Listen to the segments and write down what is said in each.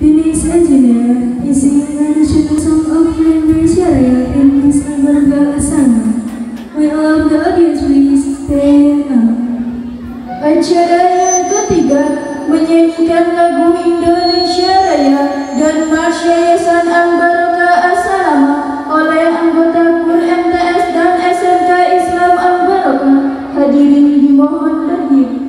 Dennis Engineer is a national song of Member Sharia in his Alberga Asana. May all of the audience please stand up. Acara yang ketiga menyanyikan lagu Indonesia Raya dan March Yayasan Al-Barokah As-Salama oleh anggota KUR MTS dan SMK Islam Al-Barokah. Hadirin dimohon hadir.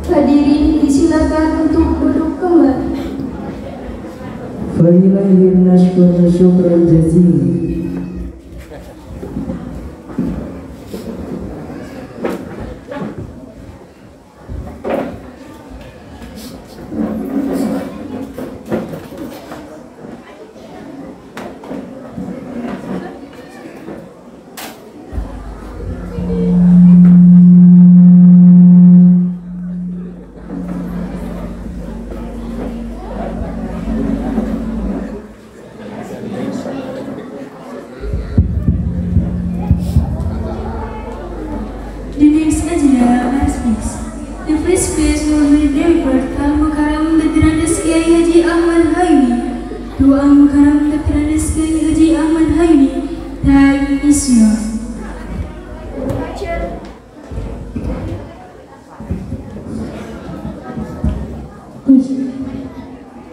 Hadirin disilakan untuk duduk kembali. Fa'ilaihi nashkur syukran jazilan. The first speech will be delivered Al Mukarram Dr. Kiai Haji Ahmad Haini. Doa Al Mukarram Dr. Kiai Haji Ahmad Haini. Time is yours.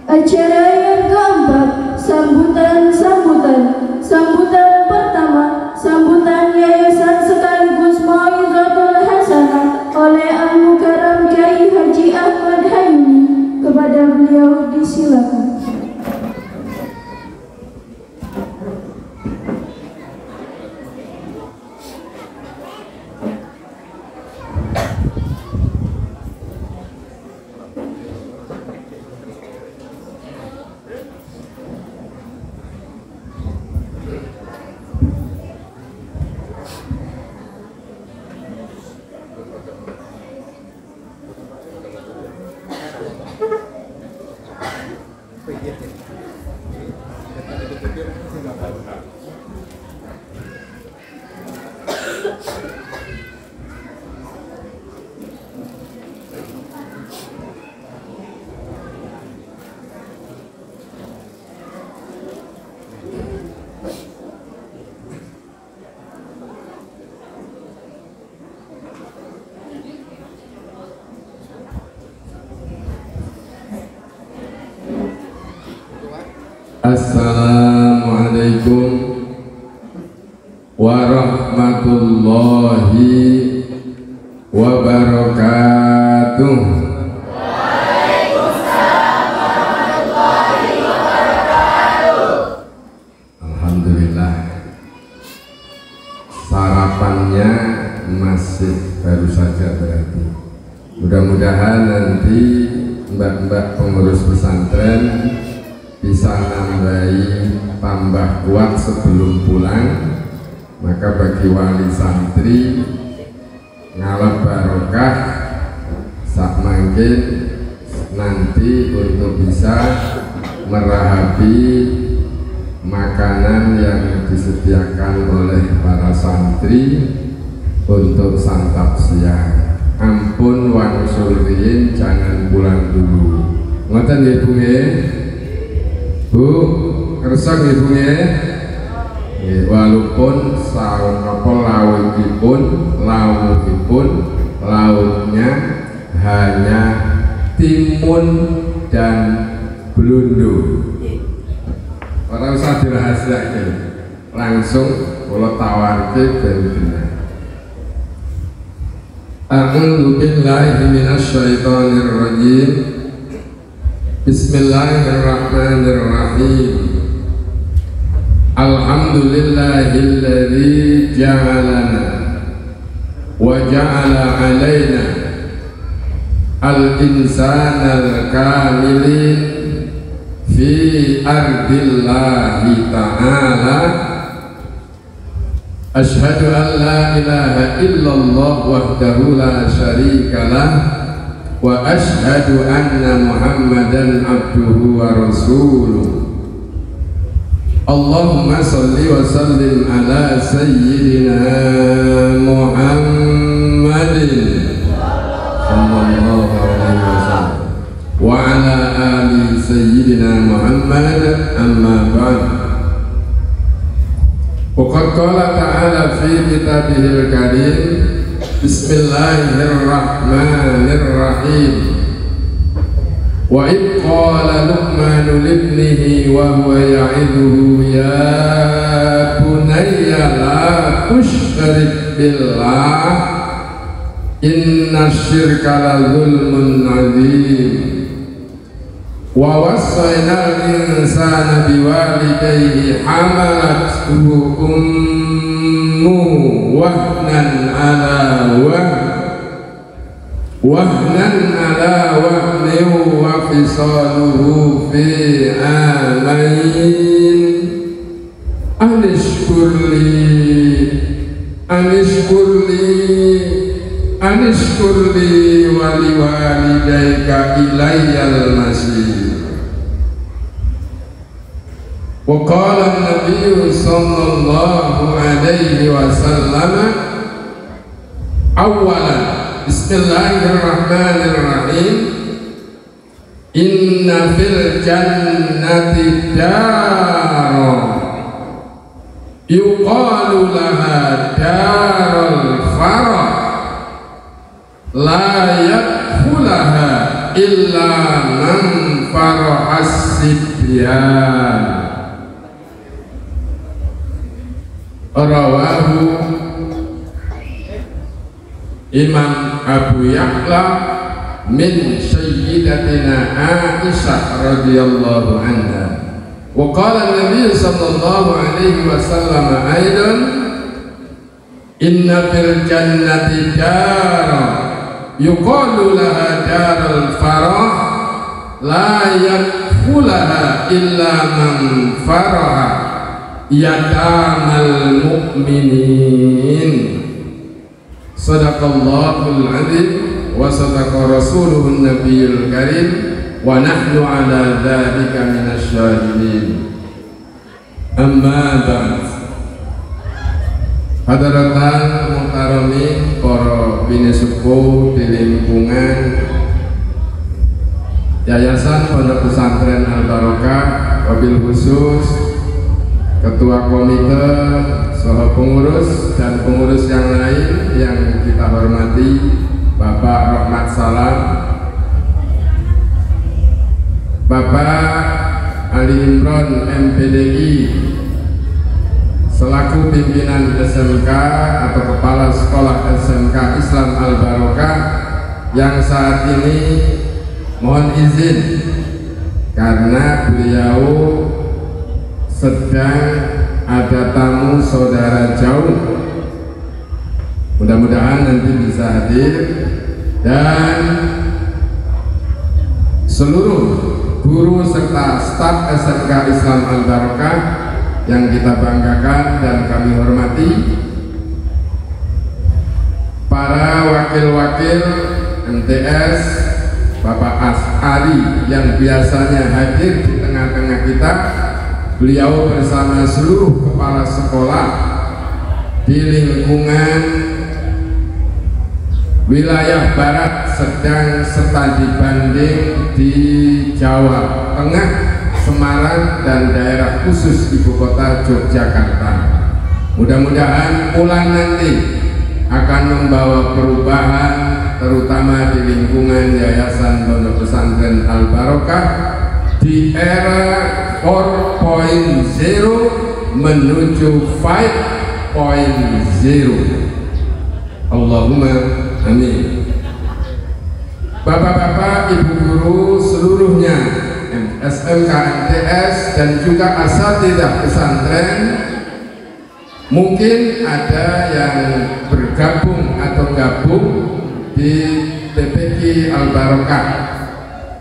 Acara yang keempat, sambutan pertama, sambutan Yayasan sekaligus Mau'izatul Hasanah oleh Al Mukarram Kiai Haji Ahmad Haini. Kepada beliau disilakan. Assalamualaikum warahmatullahi wabarakatuh. Waalaikumsalam warahmatullahi wabarakatuh. Alhamdulillah, sarapannya masih baru saja berarti. Mudah-mudahan nanti mbak-mbak pengurus pesantren bisa nambahi tambah kuat sebelum pulang. Maka bagi wali santri ngalap barokah sak mangkin nanti untuk bisa merahapi makanan yang disediakan oleh para santri untuk santap siang. Ampun wangsulin, jangan pulang dulu. Ngoten nggih Bu nggih? Bu, kersa nggih Bu nggih? Walaupun saun apa laukipun lauknya hanya timun dan belundu. Orang usah dirahasiakan, langsung kalau tawarke ben. A'udzu billahi minasyaitonir rajim. Bismillahirrahmanirrahim. Alhamdulillahilladzi ja'alana wa ja'ala 'alaina al-insana al-kamilin fi ardillahi ta'ala. Ashhadu an la ilaha illallah wahdahu la syarika lah wa ashhadu anna Muhammadan abduhu wa rasuluh. Allahumma salli wa sallim ala sayyidina Muhammadin sallallahu alaihi wasallam wa ala ali sayyidina Muhammad, amma ba'd. Waqad qala ta'ala fi kitabihil karim, bismillahirrahmanirrahim. Wa idh qala Luqmanu libnihi wa huwa ya'idhuhu ya bunayya la tusyrik billah inna syirka la zulmun azim wa wassayna al-insana biwalidayhi hamalathu ummuhu wahnan ala wahnin wa fisaluhu fi amain anishkurli wa liwalidayka ilayyal masir. Wa qala an-nabiy sallallahu alaihi wasallam awwalan bismillahirrahmanirrahim inna fil jannati daron yuqalu laha darul farah la yadkhulaha illa man farahas sibyan. Rawahu Imam Abu Ya'la min sayyidatina Aisyah radhiyallahu anha. Wa qala an-nabiy sallallahu alaihi wasallam aidan inna fil jannati daran yuqalu laha darul farah la yadkhulaha illa man faraha yatamal mu'minin. Sadaqallahul azim wa sadaqa rasuluhun nabiyul karim wa nahnu ala dzalika minasyahidin. Amma ba'd. Hadaratan muhtarami para bini sepuh di lingkungan Yayasan Pondok Pesantren Al Barokah, wabil khusus Ketua Komite, saha pengurus dan pengurus yang lain yang kita hormati, Bapak Rahmat Salam, Bapak Ali Imron MPDI selaku pimpinan SMK atau Kepala Sekolah SMK Islam Al Barokah yang saat ini mohon izin karena beliau sedang ada tamu saudara jauh, mudah-mudahan nanti bisa hadir, dan seluruh guru serta staf SMK Islam Al Barokah yang kita banggakan dan kami hormati, para wakil-wakil MTS, Bapak As'ari yang biasanya hadir di tengah-tengah kita. Beliau bersama seluruh kepala sekolah di lingkungan wilayah Barat, Sedang, serta di Banding, di Jawa Tengah, Semarang, dan daerah khusus ibu kota Yogyakarta. Mudah-mudahan pulang nanti akan membawa perubahan, terutama di lingkungan Yayasan Pondok Pesantren Al Barokah di era 4.0 menuju 5.0. Allahumma amin. Bapak-bapak, ibu guru seluruhnya, SMK MTS dan juga asatidzah pesantren, mungkin ada yang bergabung atau gabung di PPQ Al Barokah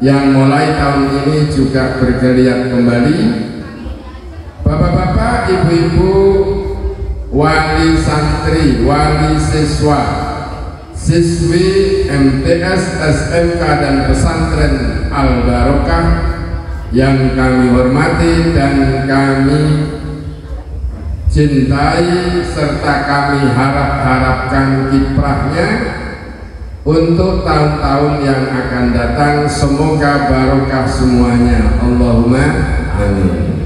yang mulai tahun ini juga bergeliat kembali. Bapak-bapak, ibu-ibu, wali santri, wali siswa, siswi MTS, SMK dan pesantren Al Barokah yang kami hormati dan kami cintai serta kami harapkan kiprahnya untuk tahun-tahun yang akan datang. Semoga barokah semuanya, Allahumma amin.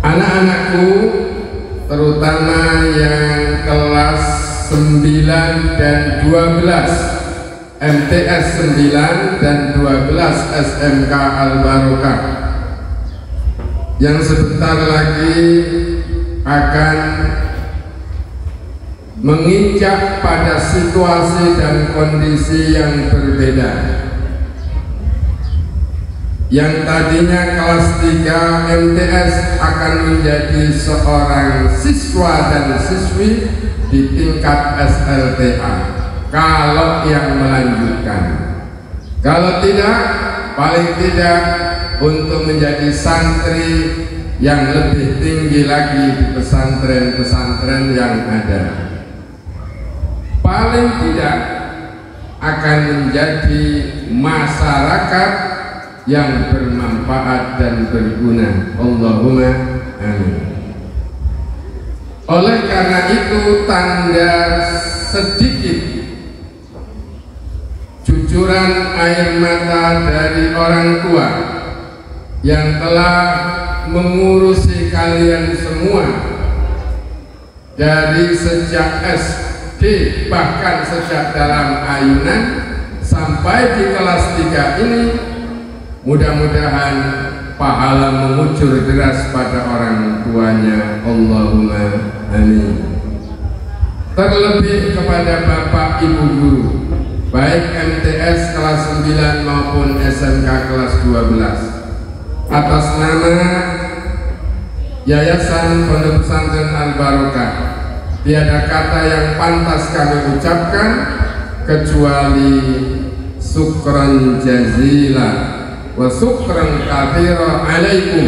Anak-anakku, terutama yang kelas 9 dan 12, MTS 9 dan 12 SMK Al Barokah, yang sebentar lagi akan menginjak pada situasi dan kondisi yang berbeda. Yang tadinya kelas 3 MTS akan menjadi seorang siswa dan siswi di tingkat SLTA kalau yang melanjutkan. Kalau tidak, paling tidak untuk menjadi santri yang lebih tinggi lagi di pesantren-pesantren yang ada. Paling tidak akan menjadi masyarakat yang bermanfaat dan berguna. Allahumma amin. Oleh karena itu, tanda sedikit cucuran air mata dari orang tua yang telah mengurusi kalian semua dari sejak SD, bahkan sejak dalam ayunan sampai di kelas 3 ini. Mudah-mudahan pahala mengucur deras pada orang tuanya. Allahumma amin. Terlebih kepada Bapak Ibu guru, baik MTS kelas 9 maupun SMK kelas 12, atas nama Yayasan Pondok Pesantren Al-Barokah, tiada kata yang pantas kami ucapkan kecuali syukran jazila wa syukran katsira alaikum.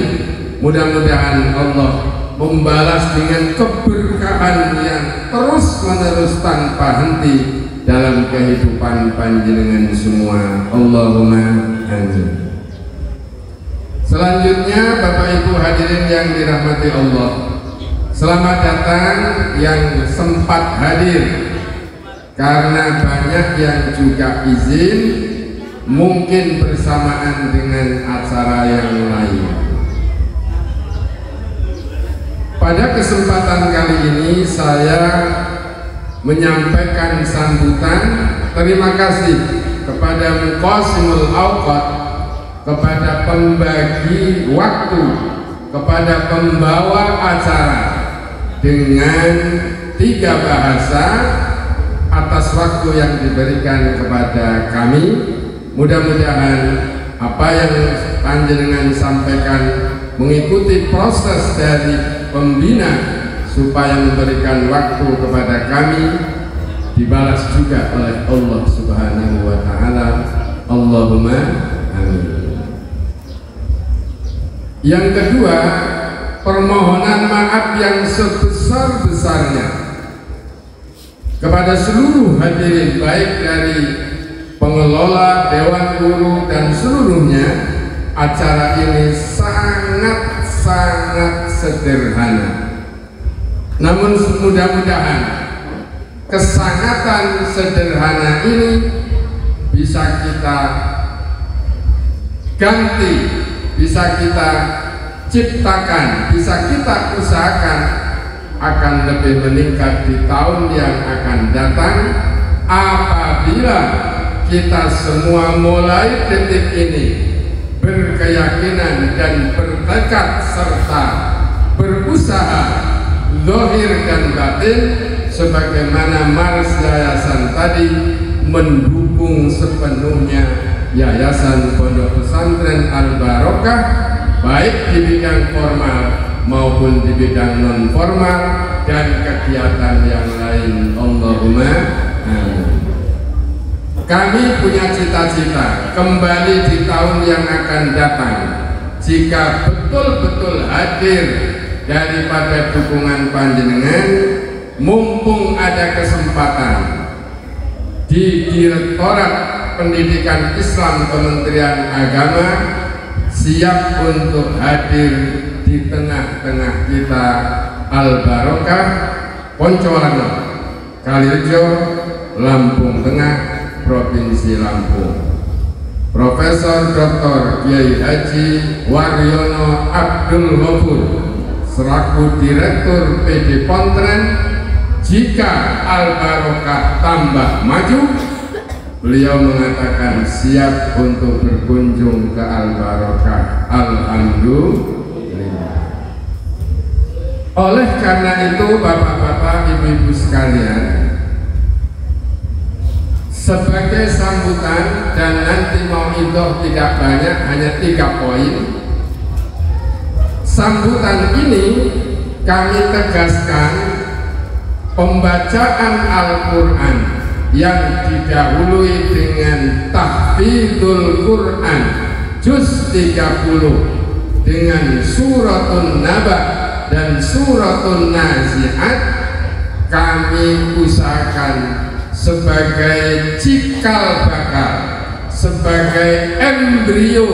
Mudah-mudahan Allah membalas dengan keberkahan yang terus-menerus tanpa henti dalam kehidupan panjenengan semua. Allahumma amin. Selanjutnya, Bapak Ibu hadirin yang dirahmati Allah, selamat datang yang sempat hadir, karena banyak yang juga izin mungkin bersamaan dengan acara yang lain. Pada kesempatan kali ini saya menyampaikan sambutan terima kasih kepada Muqasimul Awqat, kepada pembagi waktu, kepada pembawa acara dengan 3 bahasa atas waktu yang diberikan kepada kami. Mudah-mudahan apa yang panjenengan sampaikan mengikuti proses dari pembina supaya memberikan waktu kepada kami dibalas juga oleh Allah Subhanahu wa taala. Allahumma amin. Yang kedua, permohonan maaf yang sebesar-besarnya kepada seluruh hadirin, baik dari pengelola, dewan guru, dan seluruhnya. Acara ini sangat-sangat sederhana, namun mudah-mudahan kesangatan sederhana ini bisa kita ganti, bisa kita ciptakan, bisa kita usahakan akan lebih meningkat di tahun yang akan datang apabila kita semua mulai detik ini berkeyakinan dan bertekad serta berusaha zahir dan batin sebagaimana Mars Yayasan tadi mendukung sepenuhnya Yayasan Pondok Pesantren Al-Barokah, baik di bidang formal maupun di bidang non formal dan kegiatan yang lain. Allahumma amin. Kami punya cita-cita kembali di tahun yang akan datang, jika betul-betul hadir daripada dukungan panjenengan, mumpung ada kesempatan di Direktorat Pendidikan Islam Kementerian Agama siap untuk hadir di tengah-tengah kita. Al-Barokah, Poncolano, Kalirejo, Lampung Tengah, Provinsi Lampung. Profesor Dr. Kiai Haji Waryono Abdul Ghafur selaku Direktur PD Pontren, jika Al-Barokah tambah maju, beliau mengatakan siap untuk berkunjung ke Al-Barokah. Alhamdulillah. Oleh karena itu bapak-bapak, ibu-ibu sekalian, sebagai sambutan, dan nanti mau idoh tidak banyak, hanya 3 poin. Sambutan ini kami tegaskan pembacaan Al-Quran yang didahului dengan tahfidzul Quran juz 30 dengan suratun Naba dan suratun Nazi'at kami usahakan sebagai cikal bakal, sebagai embrio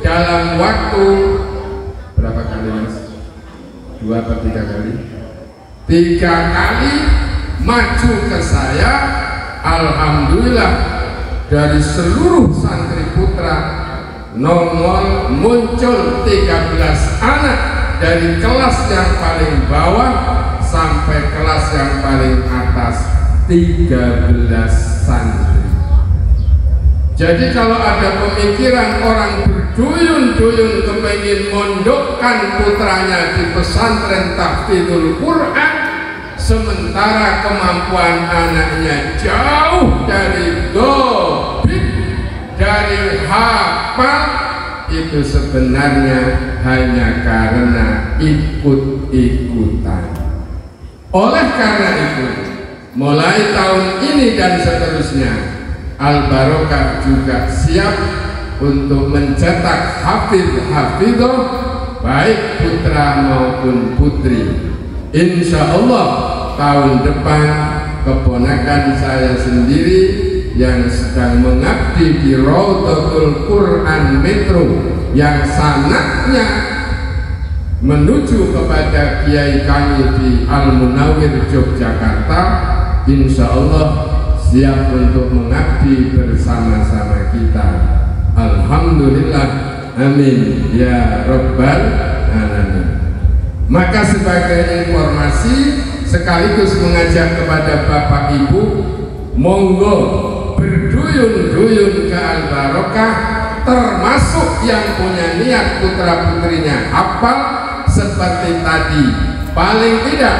dalam waktu berapa kali mas? 2 atau 3 kali? 3 kali maju ke saya. Alhamdulillah dari seluruh santri putra nongol muncul 13 anak dari kelas yang paling bawah sampai kelas yang paling atas, 13 santri. Jadi kalau ada pemikiran orang berduyun-duyun kepengin mondokkan putranya di pesantren tahfidzul Quran, sementara kemampuan anaknya jauh dari gobit, dari hafal, itu sebenarnya hanya karena ikut-ikutan. Oleh karena itu, mulai tahun ini dan seterusnya, Al-Barokah juga siap untuk mencetak hafidh-hafidhoh baik putra maupun putri. Insya Allah tahun depan keponakan saya sendiri yang sedang mengabdi di Raudhatul Quran Metro yang sanaknya menuju kepada kiai kami di Al-Munawir Yogyakarta, insya Allah siap untuk mengabdi bersama-sama kita. Alhamdulillah, amin ya rabbal alamin. Maka sebagai informasi sekaligus mengajak kepada Bapak Ibu, monggo berduyun-duyun ke Al-Barokah, termasuk yang punya niat putra putrinya hafal seperti tadi, paling tidak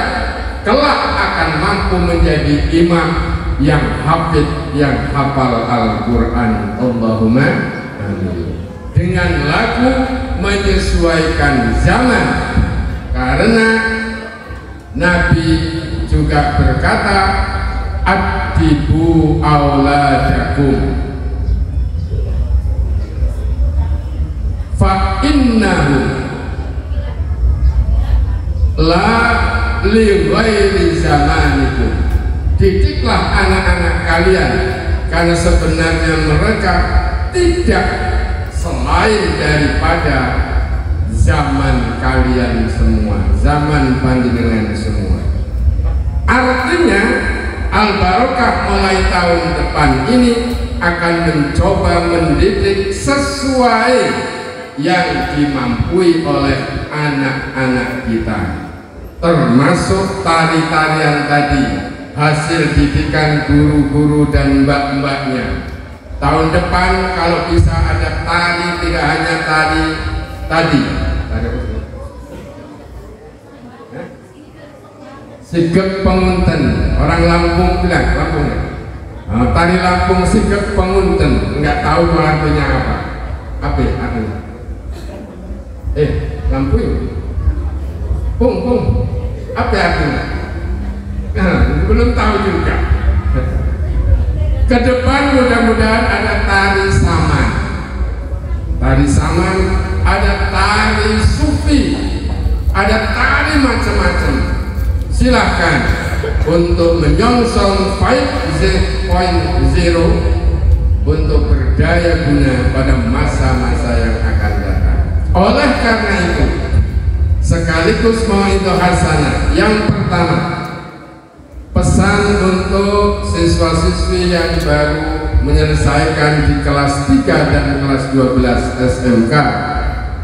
kelak akan mampu menjadi imam yang hafid, yang hafal Al-Quran. Allahumma amin. Dengan lagu menyesuaikan zaman, karena Nabi juga berkata, adibu auladakum fa innahu la li ghairi zamanikum. Didiklah anak-anak kalian, karena sebenarnya mereka tidak selain daripada zaman kalian semua, zaman panjenengan semua. Artinya Al-Barokah mulai tahun depan ini akan mencoba mendidik sesuai yang dimampui oleh anak-anak kita, termasuk tari-tarian tadi, hasil didikan guru-guru dan mbak-mbaknya. Tahun depan kalau bisa ada tari, tidak hanya tari tadi, Sigep Pengunten, orang Lampung bilang, Lampung ya? Tari Lampung Sigep Pengunten, nggak tahu itu artinya apa. Apa artinya? Lampung, pung, apa artinya? Belum tahu juga. Kedepan mudah-mudahan ada tari saman. Tari saman, ada tari sufi, ada tari macam-macam. Silahkan untuk menyongsong 5.0 untuk berdaya guna pada masa-masa yang akan datang. Oleh karena itu, sekaligus mau'idhah hasanah yang pertama, pesan untuk siswa-siswi yang baru menyelesaikan di kelas 3 dan kelas 12 SMK,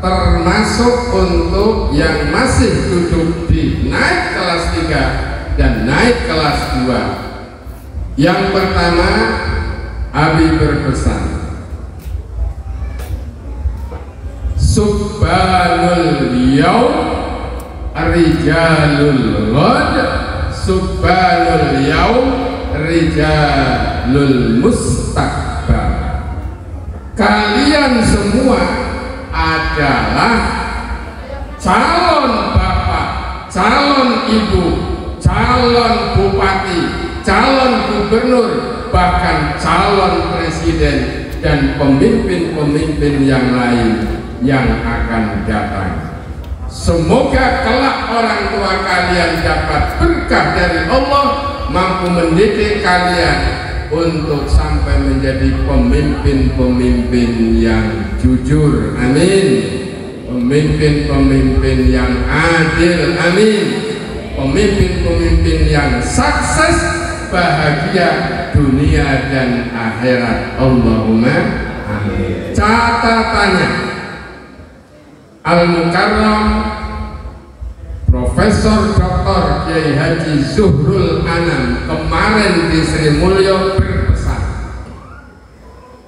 termasuk untuk yang masih duduk di naik kelas 3 dan naik kelas 2. Yang pertama, Abi berpesan, subhanul yaum rijalul ghad subbalul yaum rijalul mustaqbal. Kalian semua adalah calon bapak, calon ibu, calon bupati, calon gubernur, bahkan calon presiden dan pemimpin-pemimpin yang lain yang akan datang. Semoga kelak orang tua kalian dapat berkah dari Allah, mampu mendidik kalian untuk sampai menjadi pemimpin-pemimpin yang jujur, amin. Pemimpin-pemimpin yang adil, amin. Pemimpin-pemimpin yang sukses, bahagia dunia dan akhirat, Allahumma amin. Catatannya, Al-Mukarram Profesor Dr. Kiai Haji Zuhrul Anam kemarin di Sri Mulyo berpesan,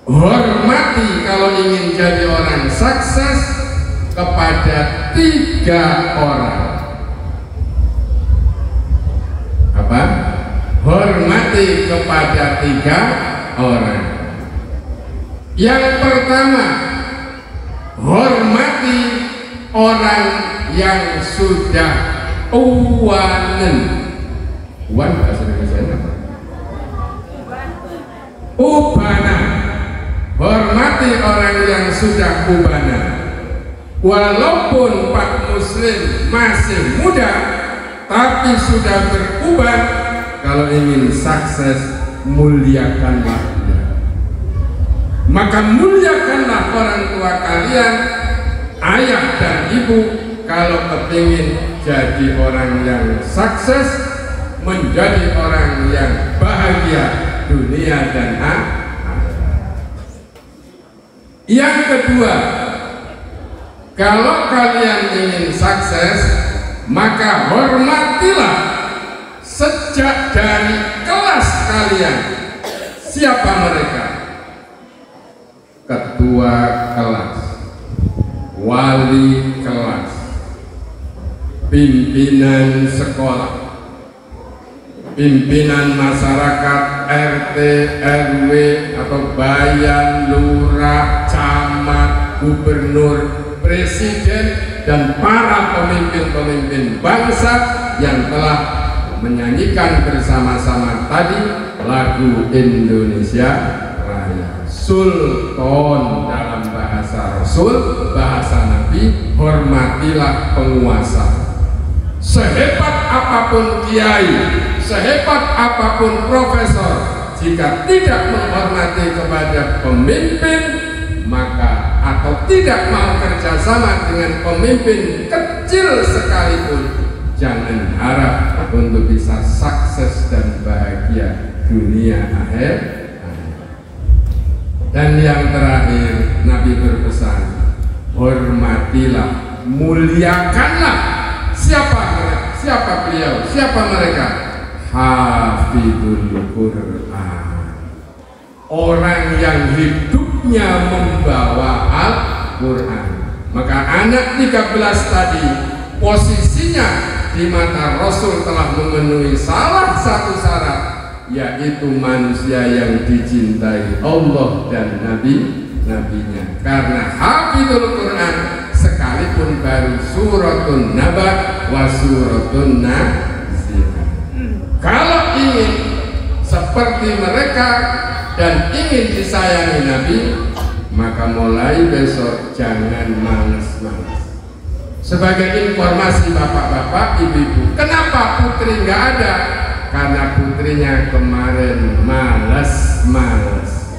hormati kalau ingin jadi orang sukses kepada 3 orang. Apa? Hormati kepada 3 orang. Yang pertama, hormati orang yang sudah uwanen. Uwan bahasa Indonesia apa? Ubana. Hormati orang yang sudah ubana. Walaupun Pak Muslim masih muda, tapi sudah beruban. Kalau ingin sukses, muliakanlah dia. Maka muliakanlah orang tua kalian, ayah dan ibu, kalau kepingin jadi orang yang sukses, menjadi orang yang bahagia dunia dan akhirat. Yang kedua, kalau kalian ingin sukses, maka hormatilah sejak dari kelas kalian. Siapa mereka? Ketua kelas, wali kelas, pimpinan sekolah, pimpinan masyarakat, RT, RW atau bayan, lurah, camat, gubernur, presiden, dan para pemimpin-pemimpin bangsa yang telah menyanyikan bersama-sama tadi lagu Indonesia Raya. Sultan dalam bahasa Rasul, bahasa Nabi, hormatilah penguasa. Sehebat apapun kiai, sehebat apapun profesor, jika tidak menghormati kepada pemimpin, maka atau tidak mau kerjasama dengan pemimpin kecil sekalipun, jangan harap untuk bisa sukses dan bahagia dunia akhir. Dan yang terakhir, Nabi berpesan, hormatilah, muliakanlah. Siapa beliau? Siapa mereka? Hafidhul Quran, orang yang hidupnya membawa Al-Quran. Maka anak 13 tadi posisinya di mata Rasul telah memenuhi salah satu syarat, yaitu manusia yang dicintai Allah dan nabinya. Karena hafidhul Quran sekalipun baru suratun Naba wa suratun Nazi'ah. Kalau ingin seperti mereka dan ingin disayangi Nabi, maka mulai besok jangan malas-malas. Sebagai informasi bapak-bapak, ibu-ibu, kenapa putri nggak ada? Karena putrinya kemarin malas-malas.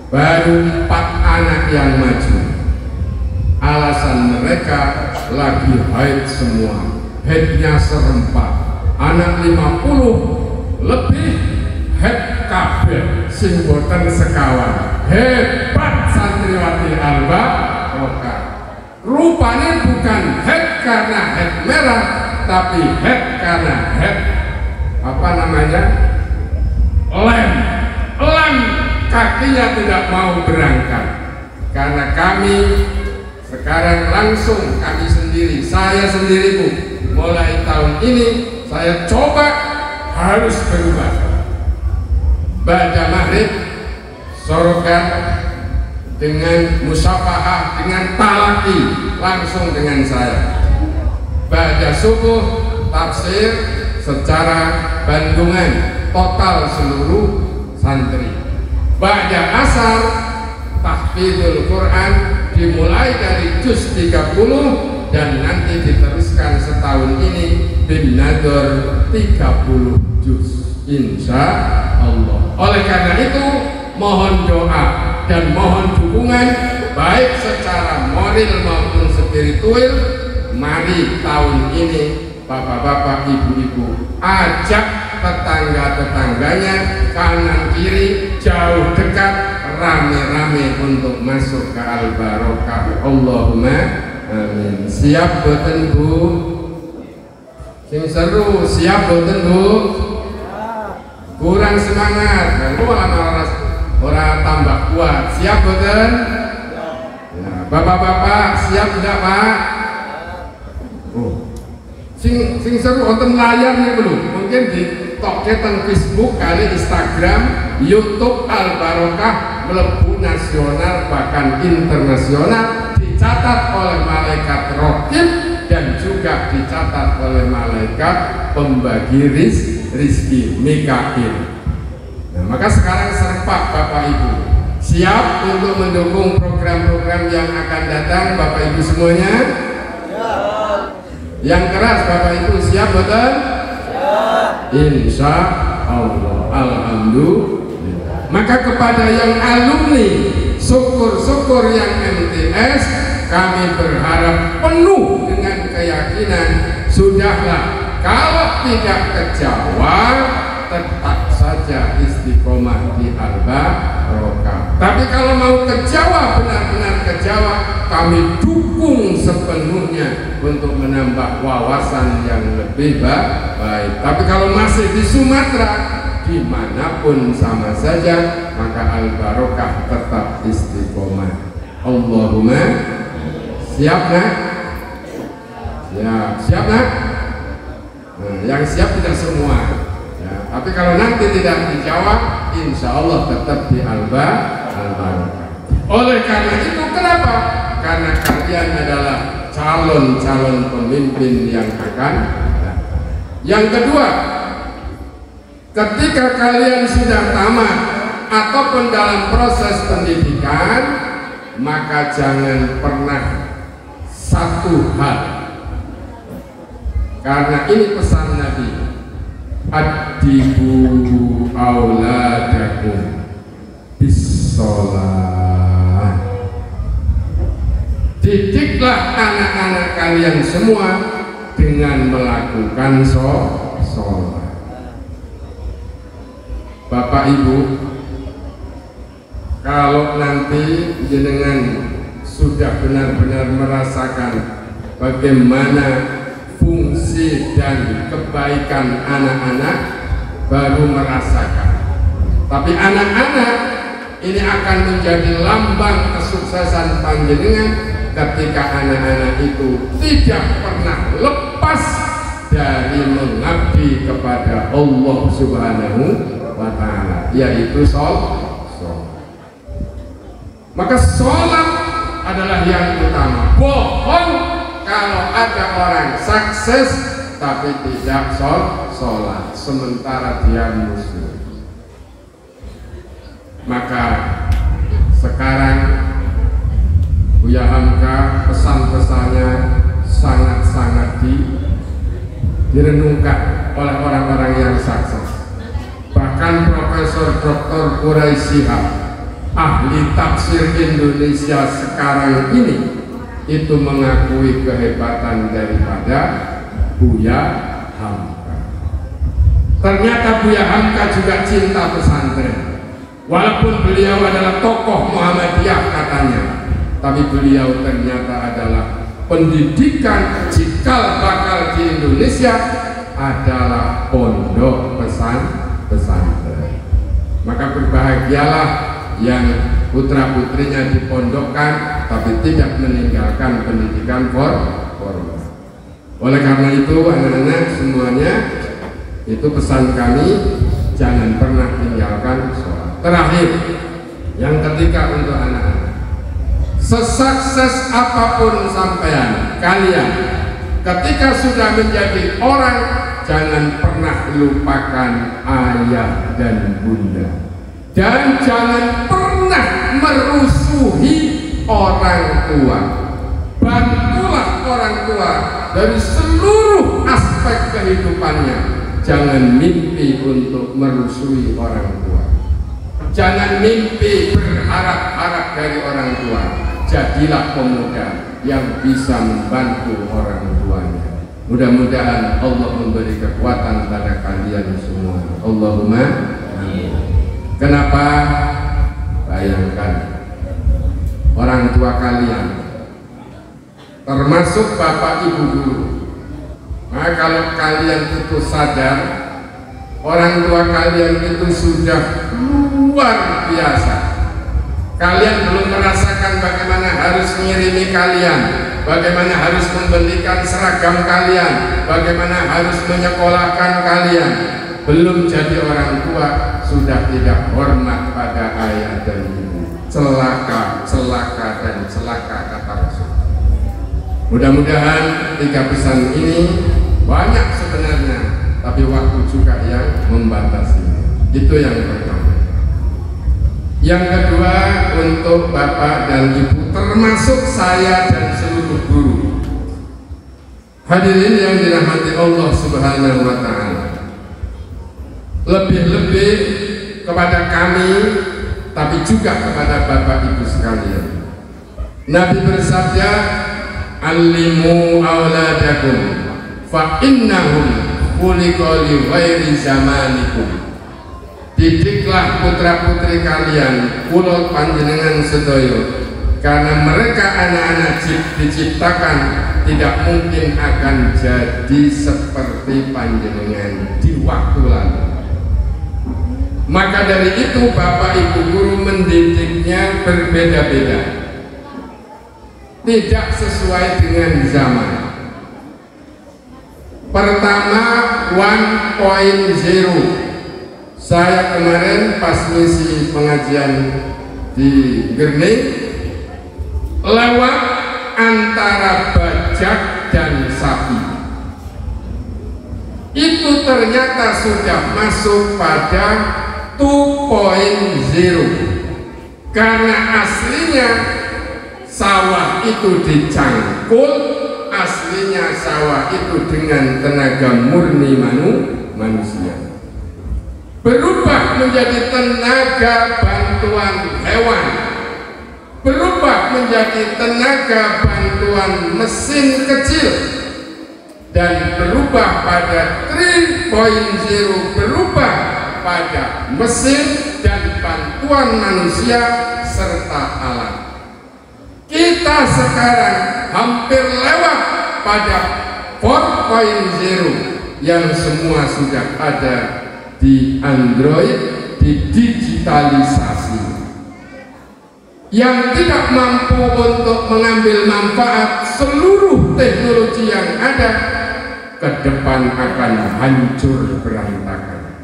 Baru 4 anak yang maju. Alasan mereka lagi haid semua, haidnya serempak. Anak 50 lebih haid kabeh, sing boten sekawan. Hebat santriwati Al-Barokah. Rupanya bukan haid karena haid merah, tapi haid karena haid apa namanya? Lem, kakinya tidak mau berangkat. Karena kami sekarang langsung kami sendiri, saya sendiri Bu, mulai tahun ini saya coba harus berubah. Ba'da maghrib sorokan dengan musafahah, dengan talaki langsung dengan saya. Ba'da subuh tafsir secara Bandungan total seluruh santri. Ba'da asar tahfidzul Quran dimulai dari juz 30 dan nanti diteruskan setahun ini bin nador 30 juz insya Allah. Oleh karena itu mohon doa dan mohon dukungan baik secara moral maupun spiritual. Mari tahun ini bapak-bapak, ibu-ibu ajak tetangga-tetangganya kanan kiri, jauh dekat, rame-rame untuk masuk ke Al-Barokah. Allahumma amin. Siap boten Bu? Sing seru, siap boten Bu? Kurang semangat, orang tambah kuat. Siap boten? Ya, bapak-bapak siap tidak Pak? Oh, sing seru wonten layar nih belum? Mungkin di toketeng Facebook kali Instagram, YouTube Al-Barokah melebu nasional bahkan internasional, dicatat oleh malaikat Raqib dan juga dicatat oleh malaikat pembagi rizki Mikail. Nah, maka sekarang serpak Bapak Ibu, siap untuk mendukung program-program yang akan datang Bapak Ibu semuanya? Yang keras Bapak Ibu siap betul? Insya Allah. Alhamdulillah. Maka kepada yang alumni syukur-syukur yang MTS, kami berharap penuh dengan keyakinan sudahlah, kalau tidak ke Jawa tetap saja istiqomah di Al-Barokah. Tapi kalau mau ke Jawa, benar-benar ke Jawa, kami dukung sepenuhnya untuk menambah wawasan yang lebih baik. Tapi kalau masih di Sumatera, dimanapun sama saja, maka Al-Barokah tetap istiqomah. Allahumma siap nak? Siap nak? Nah, yang siap tidak semua. Ya, tapi kalau nanti tidak dijawab, insya Allah tetap di Al-Barokah. Oleh karena itu, kenapa? Karena kalian adalah calon-calon pemimpin yang akan datang. Yang kedua, ketika kalian sudah tamat ataupun dalam proses pendidikan, maka jangan pernah satu hal, karena ini pesan Nabi, adibu auladakum bis-sholat. Didiklah anak-anak kalian semua dengan melakukan sholat. Bapak Ibu, kalau nanti jenengan sudah benar-benar merasakan bagaimana fungsi dan kebaikan anak-anak, baru merasakan. Tapi anak-anak ini akan menjadi lambang kesuksesan panjenengan ketika anak-anak itu tidak pernah lepas dari mengabdi kepada Allah Subhanahu wa Ta'ala, yaitu sholat. Maka sholat adalah yang utama. Bohong kalau ada orang sukses tapi tidak sholat sementara dia muslim. Maka sekarang Buya Hamka pesan-pesannya sangat-sangat direnungkan oleh orang-orang yang sukses. Bahkan Profesor Dr. Quraisy Shihab, ahli tafsir Indonesia sekarang ini, itu mengakui kehebatan daripada Buya Hamka. Ternyata Buya Hamka juga cinta pesantren. Walaupun beliau adalah tokoh Muhammadiyah katanya, tapi beliau ternyata adalah pendidikan cikal bakal di Indonesia adalah pondok pesantren. Maka berbahagialah yang putra-putrinya dipondokkan tapi tidak meninggalkan pendidikan formal. Oleh karena itu anak-anak semuanya, itu pesan kami, jangan pernah tinggalkan sholat. Terakhir, yang ketiga untuk anak-anak, sesukses apapun sampean kalian, ketika sudah menjadi orang, jangan pernah lupakan ayah dan bunda, dan jangan pernah merusuhi orang tua. Bantulah orang tua dari seluruh aspek kehidupannya. Jangan mimpi untuk merusuhi orang tua. Jangan mimpi berharap-harap dari orang tua. Jadilah pemuda yang bisa membantu orang tuanya. Mudah-mudahan Allah memberi kekuatan pada kalian semua. Allahumma amin. Kenapa? Bayangkan orang tua kalian, termasuk bapak ibu guru. Nah, kalau kalian itu sadar, orang tua kalian itu sudah luar biasa. Kalian belum merasakan bagaimana harus mengirimi kalian, bagaimana harus membelikan seragam kalian, bagaimana harus menyekolahkan kalian. Belum jadi orang tua, sudah tidak hormat pada ayah dan ibu. Celaka, celaka, dan celaka, kata Rasul. Mudah-mudahan 3 pesan ini banyak sebenarnya, tapi waktu juga yang membatasi. Itu yang pertama. Yang kedua, untuk bapak dan ibu, termasuk saya dan seluruh guru. Hadirin yang dirahmati Allah Subhanahu wa Ta'ala, lebih-lebih kepada kami, tapi juga kepada bapak ibu sekalian. Nabi bersabda, "Allimu auladakum fa innahum khuliqu li ghairi zamanikum." Didiklah putra-putri kalian, kula panjenengan sedaya, karena mereka anak-anak diciptakan tidak mungkin akan jadi seperti panjenengan di waktu lalu. Maka dari itu bapak ibu guru mendidiknya berbeda-beda, tidak sesuai dengan zaman. Pertama, 1.0. Saya kemarin pas misi pengajian di Gerning, lewat antara bajak dan sapi, itu ternyata sudah masuk pada 2.0, karena aslinya sawah itu dicangkul, aslinya sawah itu dengan tenaga murni manusia, berubah menjadi tenaga bantuan hewan, berubah menjadi tenaga bantuan mesin kecil, dan berubah pada 3.0, berubah pada mesin dan bantuan manusia serta alat. Kita sekarang hampir lewat pada 4.0 yang semua sudah ada di Android, didigitalisasi. Yang tidak mampu untuk mengambil manfaat seluruh teknologi yang ada, ke depan akan hancur berantakan,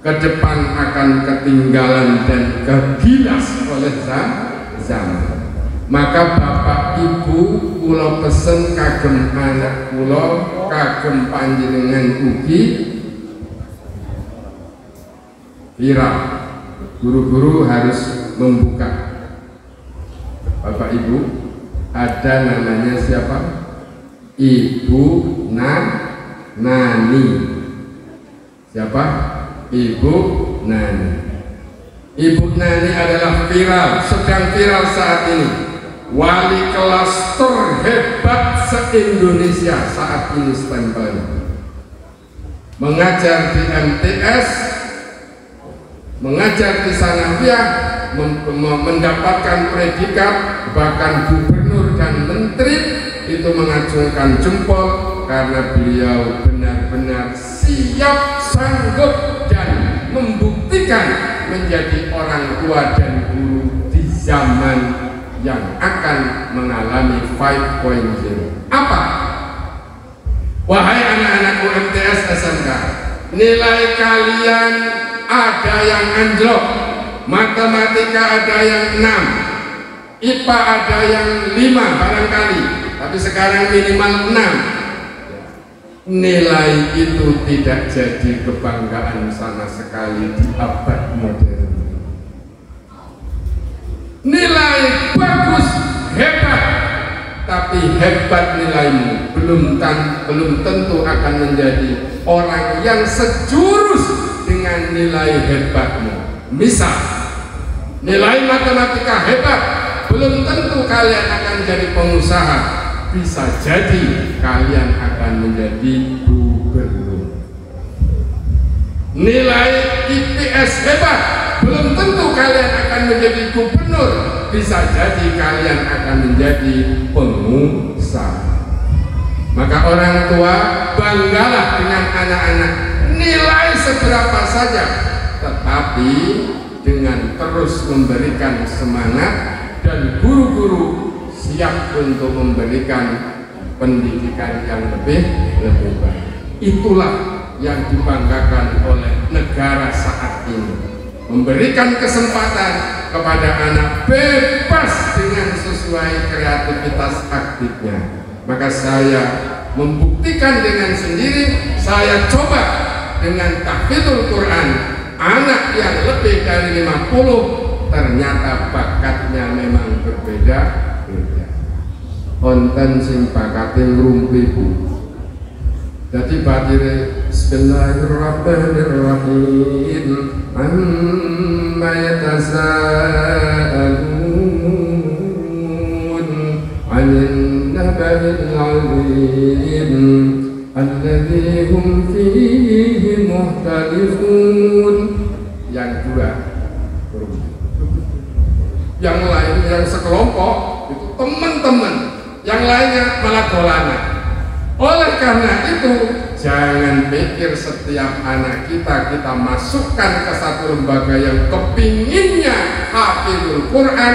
ke depan akan ketinggalan dan kegilas oleh zaman. Maka bapak ibu, kula pesen kagem anak kula, kagem panjenengan ugi, viral. Guru-guru harus membuka. Bapak ibu, ada namanya siapa? Ibu Nani. Siapa? Ibu Nani. Ibu Nani adalah viral, sedang viral saat ini. Wali kelas terhebat se-Indonesia saat ini stempelnya. Mengajar di MTS, mengajar di Sanawiyah, mendapatkan predikat, bahkan gubernur dan menteri itu mengacungkan jempol karena beliau benar-benar siap, sanggup, dan membuktikan menjadi orang tua dan guru di zaman yang akan mengalami 5.0. Apa? Wahai anak-anakku MTS SMK, nilai kalian ada yang anjlok, matematika ada yang 6, IPA ada yang 5 barangkali, tapi sekarang minimal 6. Nilai itu tidak jadi kebanggaan sama sekali di abad modern. Nilai bagus, hebat, tapi hebat nilaimu belum tentu akan menjadi orang yang sejurus dengan nilai hebatmu. Misal, nilai matematika hebat, belum tentu kalian akan jadi pengusaha. Bisa jadi kalian akan menjadi gubernur. Nilai IPS hebat, belum tentu kalian akan menjadi gubernur. Bisa jadi kalian akan menjadi pengusaha. Maka orang tua, banggalah dengan anak-anak, nilai seberapa saja, tetapi dengan terus memberikan semangat, dan guru-guru siap untuk memberikan pendidikan yang lebih baik. Itulah yang dibanggakan oleh negara saat ini, memberikan kesempatan kepada anak bebas dengan sesuai kreativitas aktifnya. Maka saya membuktikan dengan sendiri, saya coba dengan tahfidzul Quran, anak yang lebih dari 50 ternyata bakatnya memang berbeda-beda. Konten sing bakate ngrumpi Bu. Jadi batire Bismillahirrahmanirrahim, amma yatasaalun 'anil naba'il 'azim alladzi hum fihi mukhtalifun. Yang dua, yang lain, yang sekelompok itu teman-teman, yang lainnya malah dolanan. Oleh karena itu, jangan pikir setiap anak kita masukkan ke satu lembaga yang kepinginnya hafizul Quran,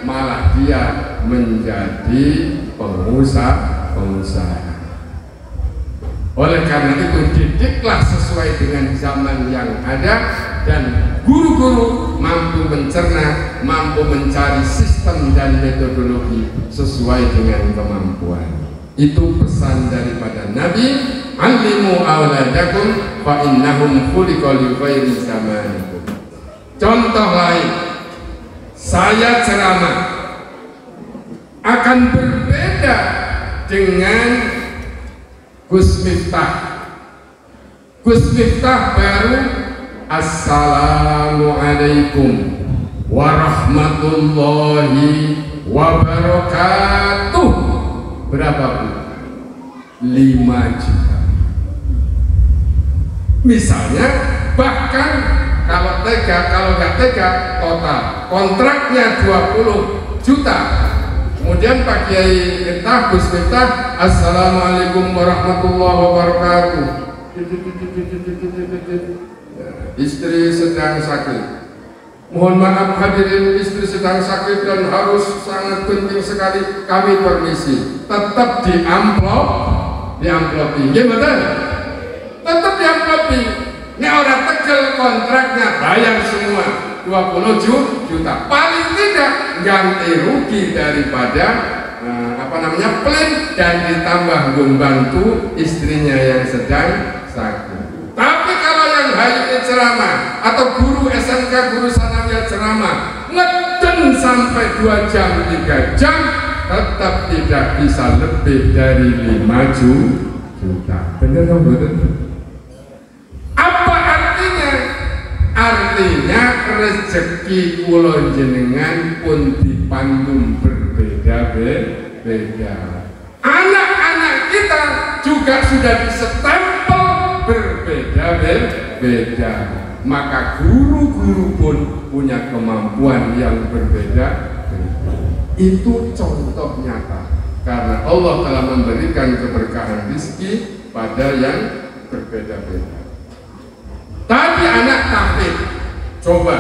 malah dia menjadi pengusaha. Oleh karena itu, didiklah sesuai dengan zaman yang ada, dan guru-guru mampu mencerna, mampu mencari sistem dan metodologi sesuai dengan kemampuan. Itu pesan daripada Nabi, "Allimu auladakum fa innahum khuliqu li ghairi zamanikum." Contoh lain, saya ceramah akan berbeda dengan Gus Miftah. Gus Miftah baru Assalamualaikum warahmatullahi wabarakatuh. Berapa Bu? 5 juta. Misalnya, bahkan kalau tega, kalau nggak tega, total kontraknya 20 juta. Kemudian Pak Kiai Miftah, Gus Miftah, Assalamualaikum warahmatullahi wabarakatuh. Istri sedang sakit. Mohon maaf hadirin, istri sedang sakit dan harus sangat penting sekali, kami permisi. Tetap di amplopi. Gimana? Tetap di amplopi. Ini orang Tegal kontraknya bayar semua 20 juta. Paling tidak ganti rugi daripada plan, dan ditambah membantu istrinya yang sedang sakit. Tapi kalau yang hari ini ceramah atau guru SMK, guru sanawiyah ceramah ngeden sampai 2 jam 3 jam, tetap tidak bisa lebih dari 5 juta. Benar dong, betul? Apa artinya? Artinya rezeki kula jenengan pun dipandung berbeda-beda. Anak-anak kita juga sudah disestempel berbeda-beda. Maka guru-guru pun punya kemampuan yang berbeda. Itu contoh nyata, karena Allah telah memberikan keberkahan rezeki pada yang berbeda-beda. Tapi anak tahfidz, coba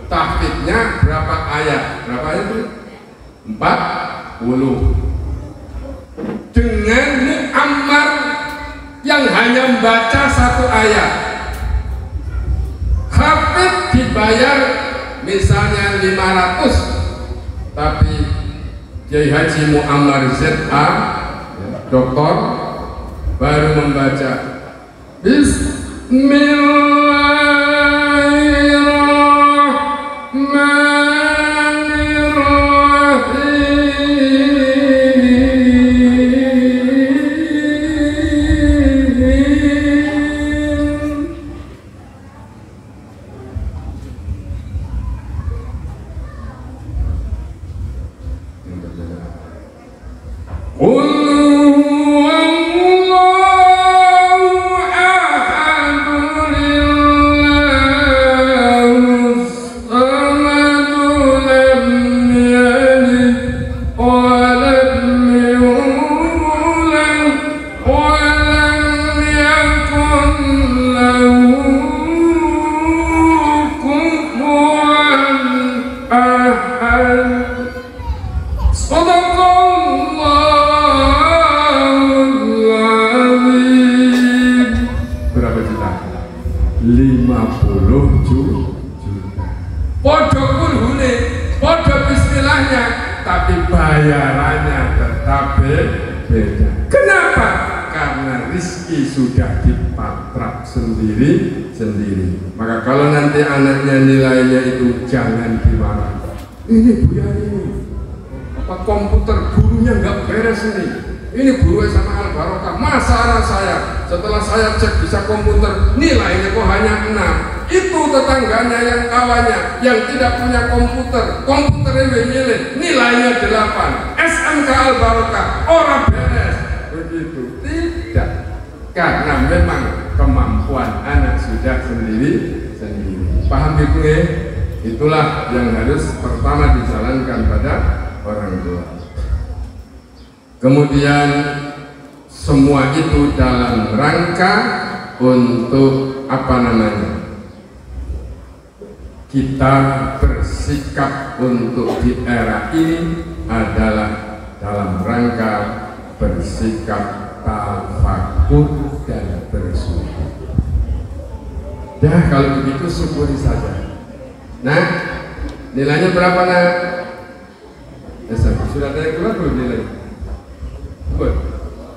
tahfidznya berapa ayat? Berapa ayat itu? 40. Dengan mu'ammar hanya membaca satu ayat. Hafid dibayar misalnya 500, tapi Kiai Haji Muammar ZA, doktor, baru membaca sendiri. Maka kalau nanti anaknya nilainya itu jangan dimarah. Ini Bu Yani, apa komputer gurunya nggak beres ini. Ini guru SMA Al Barokah. Masa anak saya setelah saya cek bisa komputer nilainya kok hanya 6. Itu tetangganya yang kawannya yang tidak punya komputernya milih nilainya 8. SMK Al Barokah orang beres. Begitu tidak, karena memang kemampuan anak sudah sendiri. Paham itu ya? Itulah yang harus pertama dijalankan pada orang tua. Kemudian semua itu dalam rangka untuk apa namanya? Kita bersikap untuk di era ini adalah dalam rangka bersikap tafakur dan bersyukur. Dah kalau begitu syukuri saja. Nah, nilainya berapa nak? Sudah ada yang keluar belum nilai?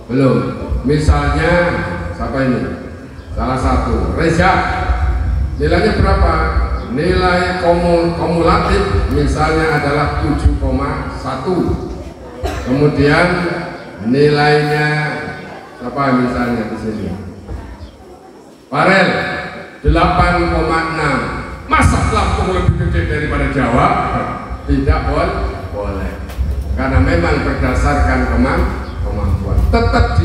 Belum. Misalnya siapa ini? Salah satu Reza. Nilainya berapa? Nilai kumulatif misalnya adalah 7,1. Kemudian nilainya apa misalnya di sini? Farel 8,6. Masa Lampung lebih gede daripada Jawa? Tidak boleh. Karena memang berdasarkan kemampuan. Tetap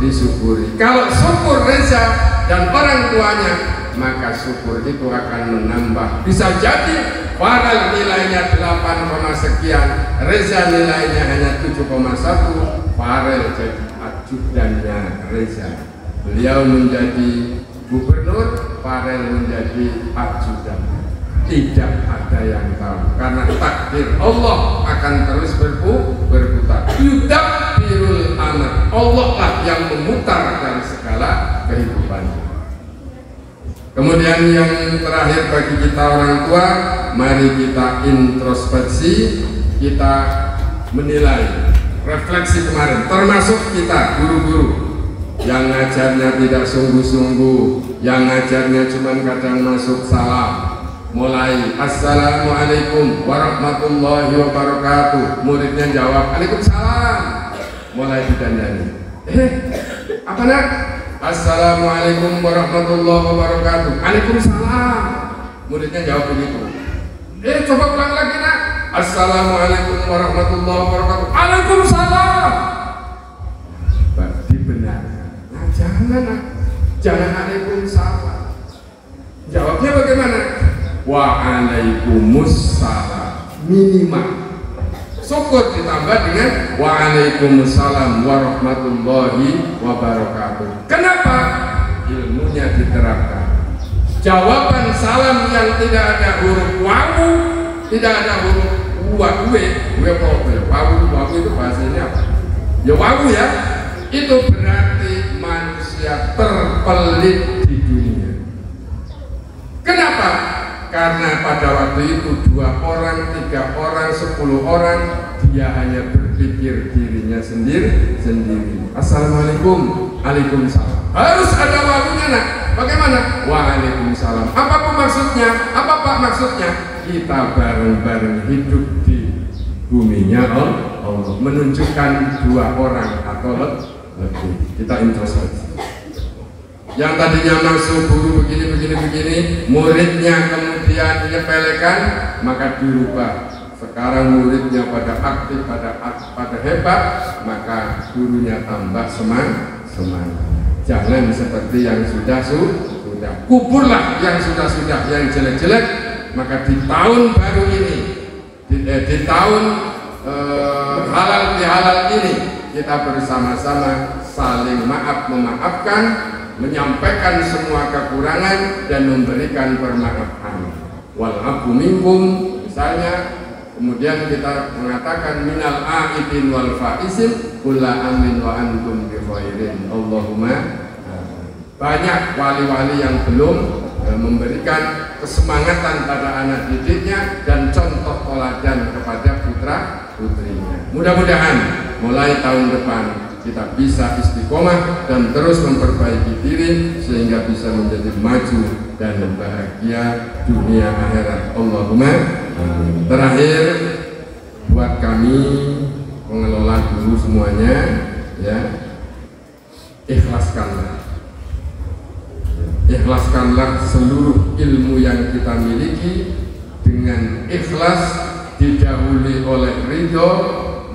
disyukuri. Kalau syukur Reza dan orang tuanya, maka syukur itu akan menambah. Bisa jadi Farel nilainya 8, sekian, Reza nilainya hanya 7,1. Farel jadi ajudannya Reza. Beliau menjadi gubernur, Farel menjadi ajudan. Tidak ada yang tahu, karena takdir Allah akan terus berputar. Yudabbirul amr, Allah lah yang memutar dari segala kehidupan. Kemudian yang terakhir bagi kita orang tua, mari kita introspeksi, kita menilai, refleksi kemarin, termasuk kita guru-guru yang ngajarnya tidak sungguh-sungguh, yang ngajarnya cuma kadang masuk salah. Mulai assalamualaikum warahmatullahi wabarakatuh, muridnya jawab waalaikumsalam, mulai didandani. Apa nak? Assalamualaikum warahmatullahi wabarakatuh, waalaikumsalam, muridnya jawab begitu. Coba ulang lagi nak. Assalamualaikum warahmatullahi wabarakatuh, waalaikumsalam. Dibenarkan. Nah, jangan waalaikumsalam. Jawabnya bagaimana? Waalaikumsalam, minimal. Syukur ditambah dengan waalaikumsalam warahmatullahi wabarakatuh. Kenapa? Ilmunya diterapkan. Jawaban salam yang tidak ada huruf wawu, tidak ada huruf wawu itu bahasanya apa? Ya wawu ya. Itu berarti manusia manusia terpelit di dunia. Kenapa? Karena pada waktu itu 2 orang, 3 orang, 10 orang, dia hanya berpikir dirinya sendiri. Assalamualaikum, waalaikumsalam. Harus ada wawunya nak. Bagaimana? Waalaikumsalam. Apa maksudnya? Apa Pak maksudnya? Kita bareng-bareng hidup di buminya Allah, menunjukkan 2 orang atau lebih. Kita introspeksi. Yang tadinya masuk guru begini, muridnya kemudian menyepelekan, maka dirubah. Sekarang muridnya pada aktif, pada hebat, maka gurunya tambah semangat. Jangan seperti yang sudah. Kuburlah yang sudah, yang jelek-jelek. Maka di tahun baru ini, di tahun halal bihalal ini, kita bersama-sama saling memaafkan, menyampaikan semua kekurangan dan memberikan permaafan. Wal afu minkum, misalnya, kemudian kita mengatakan minal aidin wal faizin kulla amin wa antum bi khairin. Allahumma. Banyak wali-wali yang belum memberikan kesemangatan pada anak didiknya dan contoh teladan kepada putra-putrinya. Mudah-mudahan mulai tahun depan kita bisa istiqomah dan terus memperbaiki diri sehingga bisa menjadi maju dan bahagia dunia akhirat. Allahumma amin. Terakhir, buat kami pengelola dulu semuanya, ya, ikhlaskanlah seluruh ilmu yang kita miliki. Dengan ikhlas didahului oleh ridho,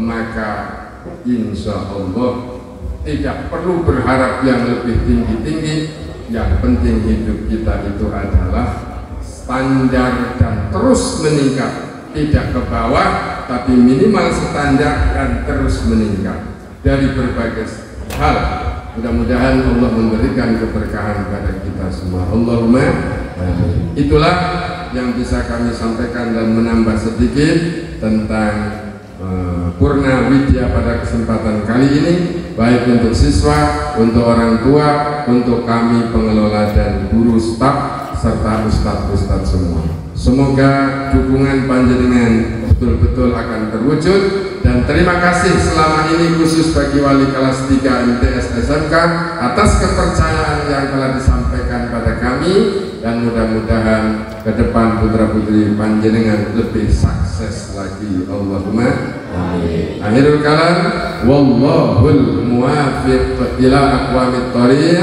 maka insya Allah tidak perlu berharap yang lebih tinggi-tinggi. Yang penting hidup kita itu adalah standar dan terus meningkat, tidak ke bawah tapi minimal standar dan terus meningkat dari berbagai hal. Mudah-mudahan Allah memberikan keberkahan pada kita semua. Allahumma amin. Itulah yang bisa kami sampaikan dan menambah sedikit tentang Purna Widya pada kesempatan kali ini, baik untuk siswa, untuk orang tua, untuk kami pengelola dan guru, staf, serta ustadz-ustadz semua. Semoga dukungan panjenengan betul-betul akan terwujud, dan terima kasih selama ini khusus bagi wali kelas 3 MTS SMK atas kepercayaan yang telah disampaikan pada kami, dan mudah-mudahan ke depan putra-putri panjenengan lebih sukses lagi. Allahumma amin. Akhirul kalam, wallahul muwaffiq ila aqwamit thoriq.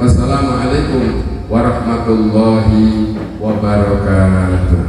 Wassalamualaikum warahmatullahi wabarakatuh.